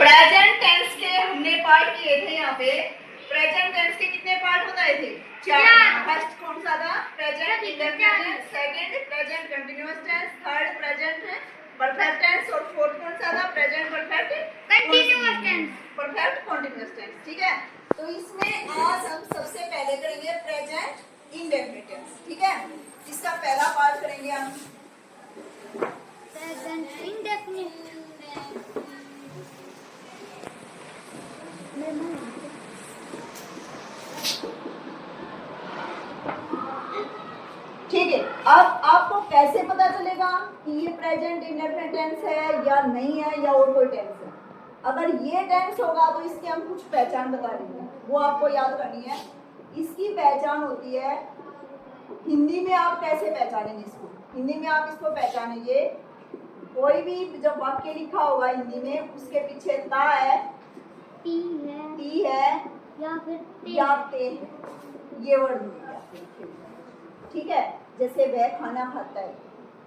Present tense के हमने part किए थे यहाँ पे। प्रेजेंट टेंस के कितने पार्ट बताए थे? 4। फर्स्ट कौन सा था? Present indefinite tense, second present continuous tense, third present perfect tense और फोर्थ कौन सा था? Present perfect continuous tense, perfect continuous tense. ठीक है, तो इसमें आज हम सबसे पहले करेंगे प्रेजेंट इंडेफिनिट टेंस। ठीक है, इसका पहला पार्ट करेंगे हम प्रेजेंट इंडेफिनिट। ठीक है। अब आपको कैसे पता चलेगा कि ये प्रेजेंट इंडेफिनिट टेंस है या नहीं है या और कोई टेंस है? अगर ये टेंस होगा तो इसकी हम कुछ पहचान बता देंगे, वो आपको याद करनी है। इसकी पहचान होती है, हिंदी में आप कैसे पहचानेंगे इसको? हिंदी में आप इसको पहचानेंगे, कोई भी जब वाक्य लिखा होगा हिंदी में उसके पीछे ता है, टी है या फिर या ते है, ये वर्ड मिलेगा। ठीक है, जैसे वह खाना खाता है,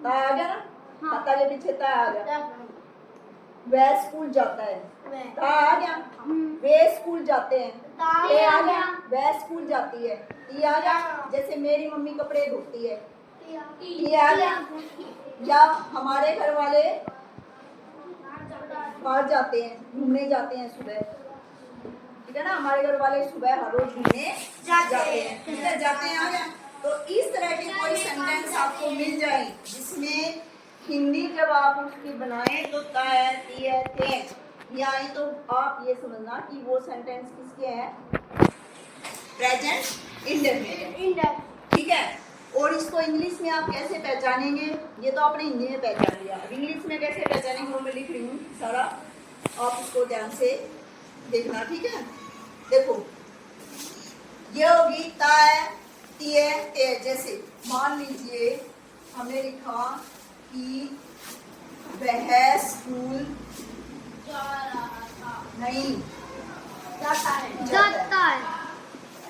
ता आ गया ना, खाता के पीछे ता आ गया। वह स्कूल जाता है, ता आ गया। वे स्कूल जाते हैं, ते आ गया। वह स्कूल जाती है, ती आ गया। जैसे मेरी मम्मी कपड़े धोती है, ती आ गया। या हमारे घर वाले बाहर जाते हैं, घूमने जाते हैं सुबह। ठीक है ना, हमारे घर वाले सुबह हर रोज घूमने जाते हैं। ठीक है, जाते हैं आ गया। तो इस तरह के कोई सेंटेंस आपको मिल जाए जिसमें हिंदी जब आप उसकी बनाएं तो ता है, ती है, ते है, ये आई, तो आप ये समझना कि वो सेंटेंस किसके हैं? Present indefinite. ठीक है, और इसको इंग्लिश में आप कैसे पहचानेंगे? ये तो आपने हिंदी में पहचान लिया, अब इंग्लिश में कैसे पहचानेंगे वो मैं लिख रही हूँ सारा, आप उसको ध्यान से देखना। ठीक है, देखो ये होगी ता है, ती है, ते है। जैसे मान लीजिए हमने लिखा कि वह स्कूल नहीं जाता है,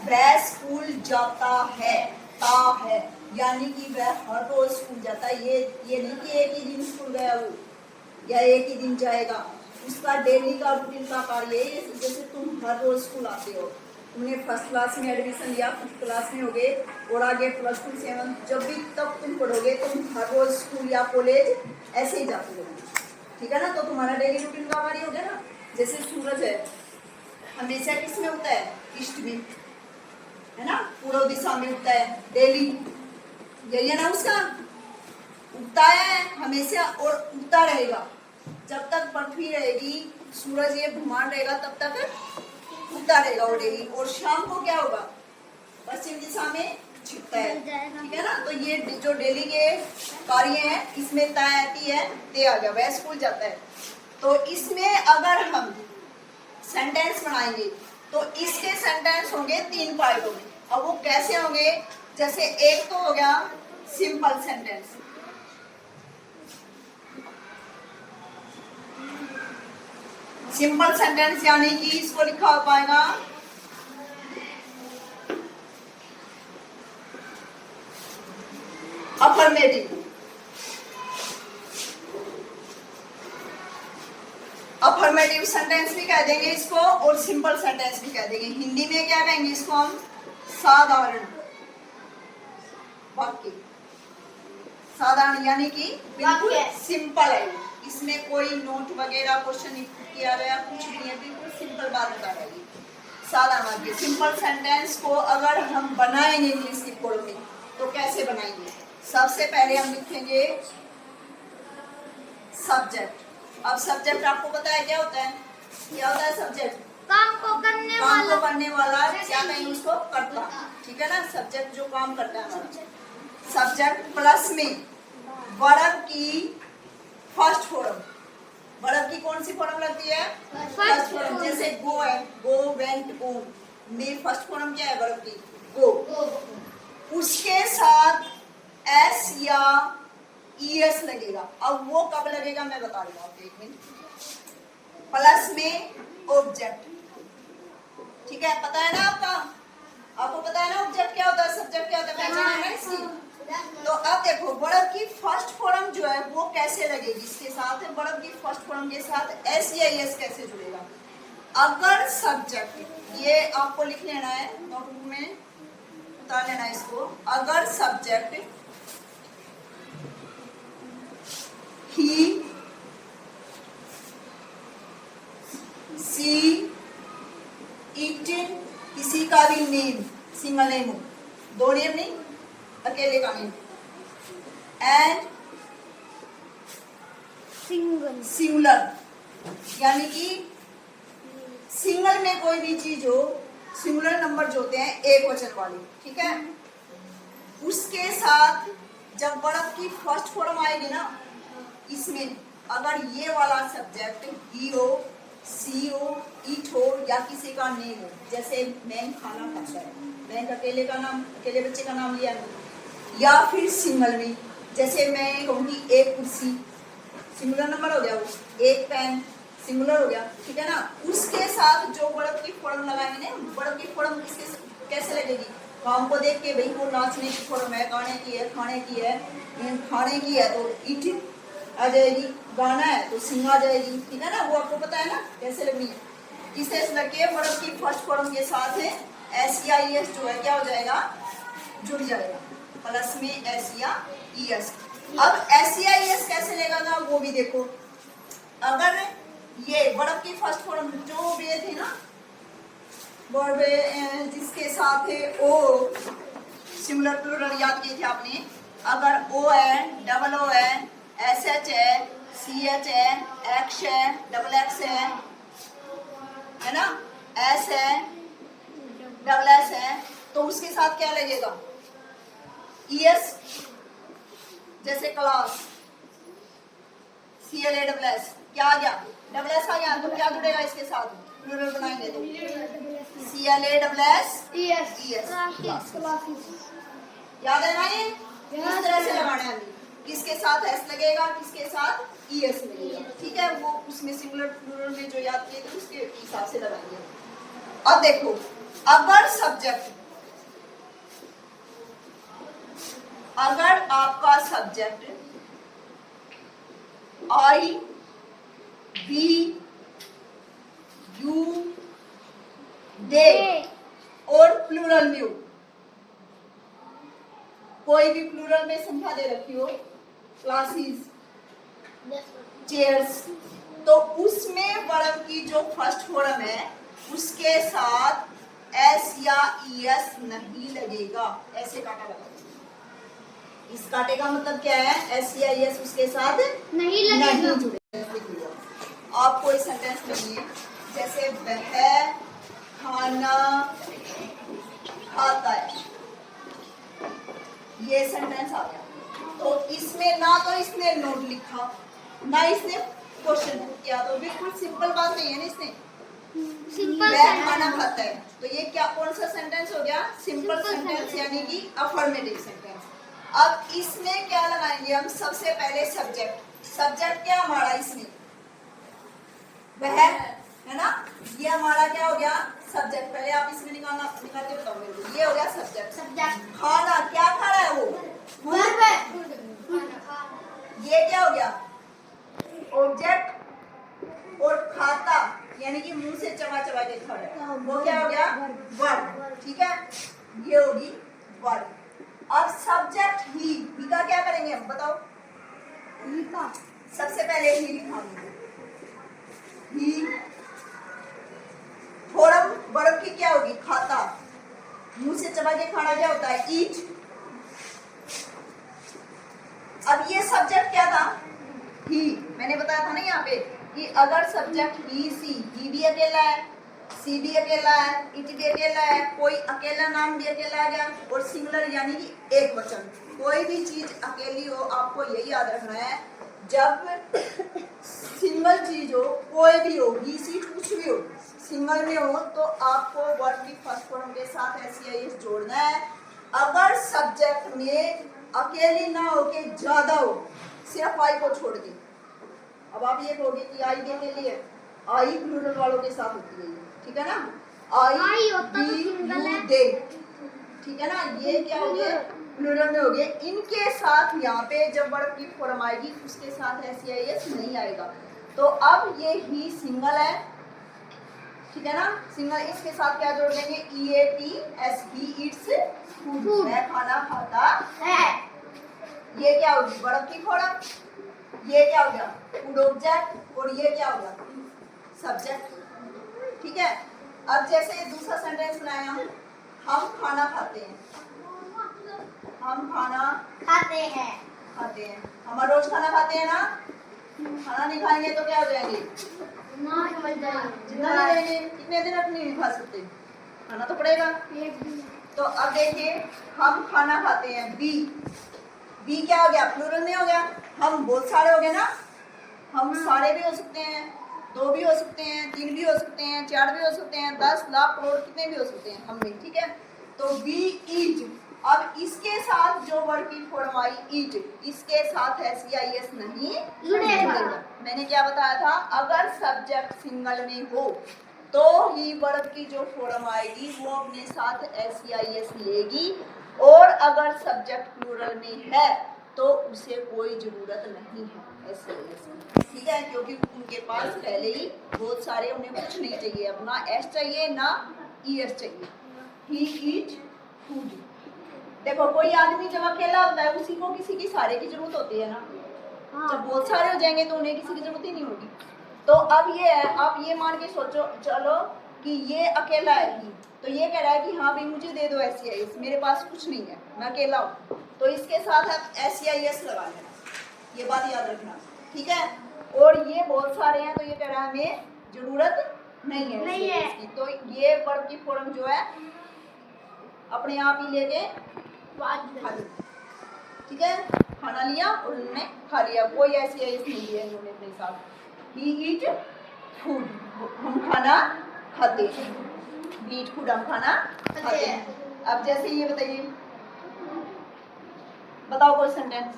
वह स्कूल जाता है, ता है, यानी कि वह हर रोज स्कूल जाता है। ये नहीं कि एक ही दिन स्कूल गया वो या एक ही दिन जाएगा, उसका डेली का रूटीन का कार्य है। जैसे तुम हर रोज स्कूल आते हो, तुमने फर्स्ट क्लास में एडमिशन लिया, फिफ्थ क्लास में हो गए और आगे प्लस 2 7 जब भी तब तुम पढ़ोगे तुम हर रोज स्कूल या कॉलेज ऐसे ही जाते हो। ठीक है ना, तो तुम्हारा डेली रूटीन का कार्य हो गया ना। जैसे सूरज है, हमेशा किस में उगता है? ईस्ट में, है ना, पूर्व दिशा में उगता है डेली, यही है ना उसका। उगता है हमेशा और उगता रहेगा जब तक पृथ्वी रहेगी, सूरज ये ब्रह्मांड रहेगा तब तक उगता रहेगा वो डेली। और शाम को क्या होगा? पश्चिम दिशा में छिपता है। ठीक है ना, तो ये जो डेली के कार्य हैं इसमें ता आती है, ते आ गया, वह स्कूल जाता है। तो इसमें अगर हम सेंटेंस बनाएंगे तो इसके सेंटेंस होंगे 3 पार्टों में। अब वो कैसे होंगे? जैसे एक तो हो गया सिंपल सेंटेंस, सिंपल सेंटेंस यानी कि इसको लिखा हो पाएगा अफर्मेटिव। अफर्मेटिव सेंटेंस भी कह देंगे इसको और सिंपल सेंटेंस भी कह देंगे। हिंदी में क्या कहेंगे इसको हम? साधारण वाक्य। साधारण यानी कि बिल्कुल सिंपल है, इसमें कोई नोट वगैरह क्वेश्चन नहीं किया गया, कुछ नहीं है, बिल्कुल सिंपल बात बता रही है। साधारण वाक्य, सिंपल सेंटेंस को अगर हम बनाएंगे इंग्लिश की कोड में तो कैसे बनाएंगे? सबसे पहले हम लिखेंगे सब्जेक्ट। अब सब्जेक्ट आपको पता है क्या होता है? क्या होता है सब्जेक्ट? काम को करने वाला, क्या कहेंगे उसको? कर्ता। ठीक है ना, सब्जेक्ट जो काम करता है हमारा। सब्जेक्ट प्लस में वर्ब की फर्स्ट फॉर्म। वर्ब की कौन सी फॉर्म लगती है? First form. जैसे गो है, गो, वेंट, गो, में फर्स्ट फॉर्म क्या है वर्ब की? गो। उसके साथ एस या ईएस लगेगा। अब वो कब लगेगा मैं बता रही हूँ आपको, एक मिनट। प्लस में ऑब्जेक्ट। ठीक है, पता है ना आपको पता है ना ऑब्जेक्ट क्या होता है, सब्जेक्ट क्या होता है, पहचान है ना इसकी। तो अब देखो वर्ब की फर्स्ट फॉर्म जो है वो कैसे लगेगी इसके साथ, वर्ब की फर्स्ट फॉर्म के साथ एस या ईएस कैसे जुड़ेगा? अगर सब्जेक्ट, ये आपको लिख लेना है नोटबुक में, उतार लेना है इसको। अगर सब्जेक्ट ही, सी, इट, किसी का भी नेम, सिंगल नेम हो, दो नेम नहीं, अकेले का नेम, एंड सिंगल सिंगुलर, यानी कि सिंगल में कोई भी चीज हो, सिंगुलर नंबर जो होते हैं एक वचन वाले, ठीक है, उसके साथ जब वर्ब की फर्स्ट फॉर्म आएगी ना, इसमें अगर ये वाला सब्जेक्ट ही हो, सी हो, इट हो या किसी का नेम हो, जैसे मैं खाना खाता है, मैं अकेले का नाम, अकेले बच्चे का नाम लिया, या फिर सिंगल में, जैसे मैं कहूँगी एक कुर्सी, सिंगुलर नंबर हो गया वो, एक पेन सिंगुलर हो गया, ठीक है ना। उसके साथ जो वर्ब की फॉर्म लगाएंगे ना, वर्ब की फॉर्म कैसे लगेगी, काम को देख के, भाई वो नाचने की फॉर्म है, गाने की है, खाने की है, खाने की है तो इट आ जाएगी, गाना है तो सिंग आ जाएगी, ठीक है ना, वो आपको पता है ना कैसे लगनी है। इसे लग के वर्ब की फर्स्ट फॉर्म के साथ है एस या ई एस जो है क्या हो जाएगा, जुड़ जाएगा, प्लस में एस या ई एस। अब एस या ई एस कैसे लेगा वो भी देखो। अगर ये वर्ब की फर्स्ट फॉर्म जो वे थे ना, वर्ब जिसके साथ है ओ, सिंगुलर प्लूरल याद किए थे आपने, अगर ओ है, डबल ओ है, एस एच है, सी एच है, एक्स है, डबल एक्स है ना, एस है, डबल एस है, तो उसके साथ क्या लगेगा, ई एस, जैसे class, C L A double S, क्या आ गया, डबल एस आ गया, तो क्या जुड़ेगा इसके साथ, प्लूरल बनाएंगे तो C L A double S E S, याद है ना, ये इस तरह से लगाना है, किसके साथ एस लगेगा, किसके साथ ई एस लगेगा, ठीक है, वो उसमें सिंगुलर प्लूरल में जो याद किए थे उसके हिसाब से लगाएंगे। अब देखो, अगर सब्जेक्ट, अगर आपका सब्जेक्ट आई, बी, यू, दे और प्लूरल में हो, कोई भी प्लूरल में संख्या दे रखी हो, क्लासेस, चेयर्स, तो उसमें वर्ब की जो फर्स्ट फॉर्म है उसके साथ एस या ई एस नहीं लगेगा, ऐसे काटा लगा। इस काटे का मतलब क्या है, एस या ई एस उसके साथ नहीं लगेगा, जुड़ेगा। आप कोई सेंटेंस लिखिए, जैसे वह खाना खाता है, ये सेंटेंस आ गया, तो इसमें ना तो इसने नोट लिखा, ना इसने क्वेश्चन किया, तो बिल्कुल सिंपल बात नहीं है ना, इसने सिंपल वह खाना खाता है, तो ये क्या, कौन सा सेंटेंस हो गया, सिंपल सेंटेंस, यानी कि अफर्मेटिव सेंटेंस। अब इसमें क्या लगाएंगे हम, सबसे पहले सब्जेक्ट, सब्जेक्ट क्या हमारा इसमें वह है ना, ये हमारा क्या हो गया सब्जेक्ट, पहले आप इसमें निकाल के बताओ मेरे को, ये हो गया सब्जेक्ट। खाना, क्या खा रहा है वो, ये क्या हो गया ऑब्जेक्ट, और खाता यानी कि मुंह से चबा चबा के खा रहा है, वो क्या हो गया वर्ब, ठीक है, ये होगी वर्ब। अब सब्जेक्ट ही का क्या करेंगे हम बताओ, सबसे पहले ही लिखाएंगे, ही, फॉर्म वर्ब की क्या होगी, खाता, मुंह से चबा के खाना क्या होता है, ईट। अब ये सब्जेक्ट क्या था, ही, मैंने बताया था ना यहाँ पे कि अगर सब्जेक्ट ही, सी, ही भी अकेला है, सी भी अकेला है, इट भी अकेला है, कोई अकेला नाम भी अकेला आ गया, और सिंगुलर यानी कि एक वचन, कोई भी चीज अकेली हो, आपको यही याद रखना है, जब सिंगल चीज हो, कोई भी हो, ही, सी, कुछ भी हो, सिंगल में हो, तो आपको वर्ब की फर्स्ट फॉर्म के साथ एस या एस जोड़ना है। अगर सब्जेक्ट में अकेली ना हो के ज्यादा हो, सिर्फ आई को छोड़ के, अब आप ये कहोगे कि आई के लिए आई प्लूरल वालों के साथ होती है, ठीक है ना, आई, बी, यू, दे, ठीक है ना, ये क्या हो गया प्लूरल में हो गए, इनके साथ यहाँ पे जब वर्ब की फॉर्म आएगी उसके साथ एस या एस नहीं आएगा। तो अब ये ही सिंगल है, ठीक है ना। सिंगल इसके साथ क्या जोड़ देंगे, EATS, ही ईट्स फूड, वह खाना खाता है। ये क्या होगी, वर्ब की फॉर्म, ये क्या हो गया फूड ऑब्जेक्ट, और ये क्या हो गया सब्जेक्ट। ठीक है। अब जैसे दूसरा सेंटेंस बनाया, हम खाना खाते हैं, हम खाना खाते हैं। खाते हैं, हम रोज खाना खाते हैं ना। खाना नहीं खाएंगे तो क्या हो जाएंगे, ना समझ जिंदा नहीं रहेंगे। कितने दिन अपनी नहीं खा सकते, खाना तो पड़ेगा। तो अब देखिए, हम खाना खाते हैं, बी क्या हो गया, प्लूरल में हो गया। हम बहुत सारे हो गए ना, हम सारे भी हो सकते हैं, 2 भी हो सकते हैं, 3 भी हो सकते हैं, 4 भी हो सकते हैं, 10 लाख करोड़ कितने भी हो सकते हैं हम में। ठीक है। तो बी ईट, अब इसके साथ जो वर्ड की फॉर्म आई ईट, इसके साथ SEIS नहीं जुड़ेगा। मैंने क्या बताया था, अगर सब्जेक्ट सिंगल में हो तो ही वर्ब की जो फॉर्म आएगी वो अपने साथ SEIS लेगी, और अगर सब्जेक्ट प्लूरल में है तो उसे कोई जरूरत नहीं है SEIS की। ठीक है, क्योंकि उनके पास पहले ही बहुत सारे, उन्हें कुछ नहीं चाहिए, अपना S चाहिए ना ES चाहिए। ही ईट फूड। देखो कोई आदमी जब अकेला होता है उसी को किसी की सारे की जरूरत होती है ना। जब बहुत सारे हो जाएंगे तो उन्हें किसी की जरूरत ही नहीं होगी। तो अब ये है, आप ये मान के सोचो चलो कि ये अकेला है ही, तो ये कह रहा है कि हाँ भाई मुझे दे दो SEIS, मेरे पास कुछ नहीं है, मैं अकेला हूँ, तो इसके साथ आप SEIS लगा लेना, ये बात याद रखना। ठीक है। और ये बहुत सारे हैं तो ये कह रहा है हमें जरूरत नहीं है इसकी, तो ये वर्ब की फॉर्म जो है अपने आप ही लेके खा लो। ठीक है, खाना लिया और उन्होंने खा लिया, कोई SEIS नहीं लिया इन्होंने अपने साथ। ही ईट फूड, हम खाना खाते हैं, ईट फूड हम खाना खाते हैं। अब जैसे ये बताइए, बताओ कोई सेंटेंस।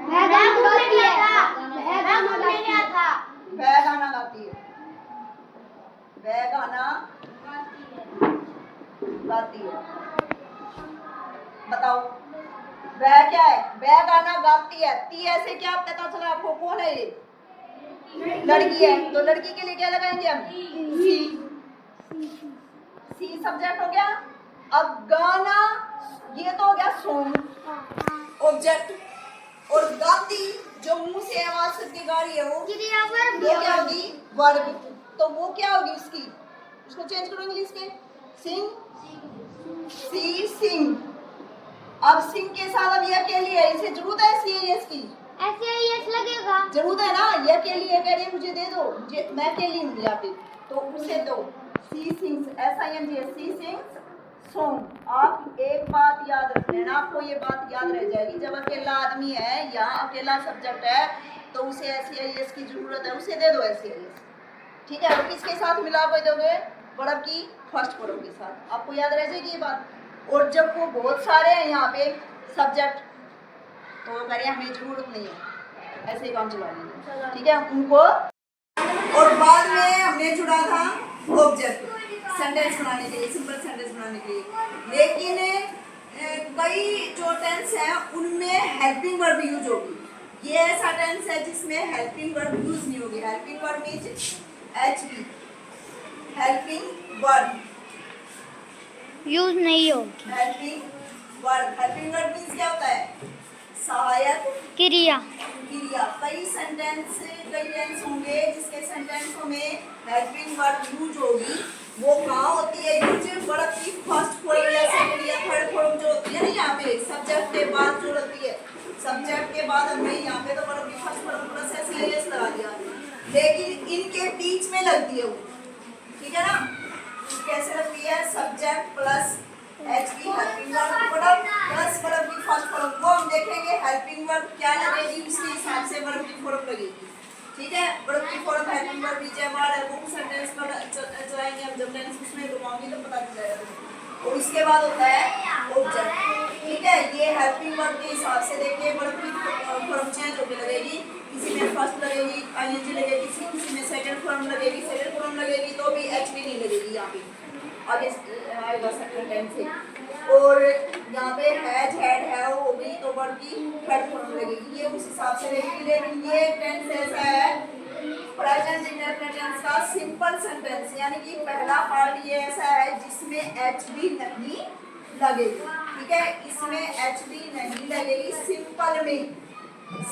मैं घूमने गया था, मैं घूमने गया था। वह गाना गाती है, वह गाना गाती है, बताओ वह क्या है, वह गाना गाती है, ती ऐसे क्या पता चला आपको, कौन है ये, लड़की है, तो लड़की के लिए क्या लगाएंगे हम, सी सब्जेक्ट हो गया। अब गाना ये तो हो गया सॉन्ग ऑब्जेक्ट, और गाती जो मुंह से आवाज करके गा रही है वो क्या होगी, वर्ब। तो वो क्या होगी उसकी, उसको चेंज करो इंग्लिश में, सिंग, सी सिंग। अब सिंग के साथ अब ये अकेली है, इसे जरूरत है SEIS की, SEIS लगेगा, जरूरत है ना, ये अकेली है, कह रही है मुझे दे दो, मुझे मैं अकेली हूँ यहाँ पे, तो उसे दो। सी सिंग्स, SING, सी सिंग्स सॉन्ग। आप एक बात याद रख लेना, आपको ये बात याद रह जाएगी, जब अकेला आदमी है या अकेला सब्जेक्ट है तो उसे SEIS की जरूरत है, उसे दे दो SEIS। ठीक है, और किसके साथ मिला के दोगे, वर्ब की फर्स्ट फॉर्म के साथ, आपको याद रह जाएगी ये बात। और जब वो बहुत सारे हैं यहाँ पे सब्जेक्ट, तो वो कह रहे हैं हमें जरूरत नहीं है, ऐसे ही काम चला लेंगे। ठीक है उनको, और बाद में हमने जुड़ा था ऑब्जेक्ट सेंटेंस बनाने के लिए, सिंपल सेंटेंस बनाने के लिए। लेकिन कई जो टेंस हैं उनमें हेल्पिंग वर्ब यूज होगी, ये ऐसा टेंस है जिसमें हेल्पिंग वर्ब यूज नहीं होगी। Helping verb means HP, helping verb use नहीं होगी। Helping verb, helping verb means क्या होता है, सहायक क्रिया। क्रिया। कई टेंस होंगे जिसके सेंटेंसों में हेल्पिंग वर्ब यूज होगी, वो कहाँ होती है यूज, वर्ब की फर्स्ट फॉर्म या सेकंड या थर्ड फॉर्म जो होती है ना, यहाँ पे सब्जेक्ट के बाद जो होती है, सब्जेक्ट के बाद हमने यहाँ पे तो वर्ब की फर्स्ट फॉर्म प्लस SEIS लगा दिया, लेकिन इनके बीच में लगती है वो। ठीक है ना, कैसे लगती है, subject plus HP helping verb plus verb की फर्स्ट फॉर्म, वो हम देखेंगे हेल्पिंग वर्ब क्या लगेगी, उसके हिसाब से वर्ब की फॉर्म लगेगी। ठीक है, वर्ब की फॉर्म हेल्पिंग वर्ब नीचे हमारा वो सेंटेंस पर चलाएंगे हम, जब टेंस उसमें घुमाऊंगी तो पता चल जाएगा। और उसके बाद होता है ऑब्जेक्ट। ठीक है, ये हेल्पिंग वर्ब के हिसाब से देखिए वर्ब की फॉर्म चेंज होकर लगेगी, किसी में फर्स्ट लगेगी ING लगेगी, किसी में सेकंड फॉर्म लगेगी, सेकंड फॉर्म लगेगी तो भी HP नहीं लगेगी यहाँ पे, आगे आएगा सेकंड टेंस से। और यहाँ पे हैज हैड है वो होगी तो वर्ब की थर्ड फॉर्म लगेगी, ये उस हिसाब से लगेगी। लेकिन ये टेंस ऐसा है, present indefinite tense simple sentence, यानी कि पहला पार्ट ये ऐसा है जिसमें एच भी नहीं लगेगी, ठीक है। इसमें एच भी नहीं लगेगी, सिंपल में,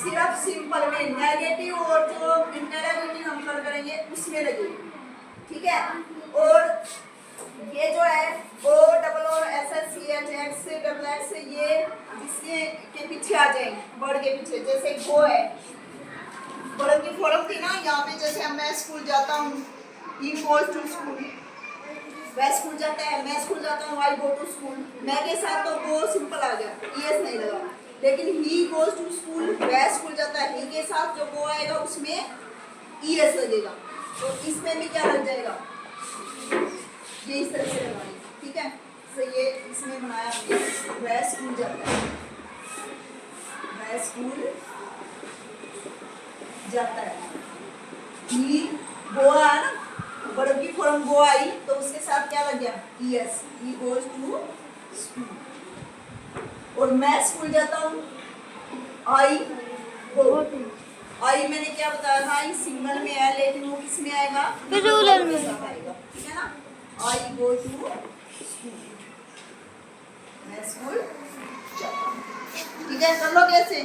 सिर्फ सिंपल में। नेगेटिव और जो इंटरोगेटिव हम करेंगे उसमें लगेगी, ठीक है। और ये जो है O double O S S C H X double X, ये इसके के पीछे आ जाएंगे, वर्ड के पीछे। जैसे गो है, वर्ड की फॉर्म थी ना यहाँ पे, जैसे मैं स्कूल जाता हूँ, ही गोज टू स्कूल, वह स्कूल जाता है, मैं स्कूल जाता हूँ, आई गो टू स्कूल। मैं के साथ तो गो सिंपल आ गया, ईएस नहीं लगा। लेकिन ही गोज टू स्कूल, वह स्कूल जाता है, ही के साथ जो गो आएगा उसमें ईएस लगेगा, तो इसमें भी क्या लग जाएगा, ये इस तरह से लगाएंगे, ठीक है। तो ये इसमें बनाया हमने, वह स्कूल जाता है, वह स्कूल जाता है। ही गो आया ना, वर्ब की फॉर्म गो आई, तो उसके साथ क्या लग गया, ES, he goes to school. और मैं स्कूल जाता हूँ, आई गो। आई मैंने क्या बताया था, आई सिंगल में है, लेकिन वो किस में आएगा, प्लूरल में आएगा, ठीक है ना। आई गो टू स्कूल, मैं स्कूल जाता हूँ, ठीक है। कर लो कैसे।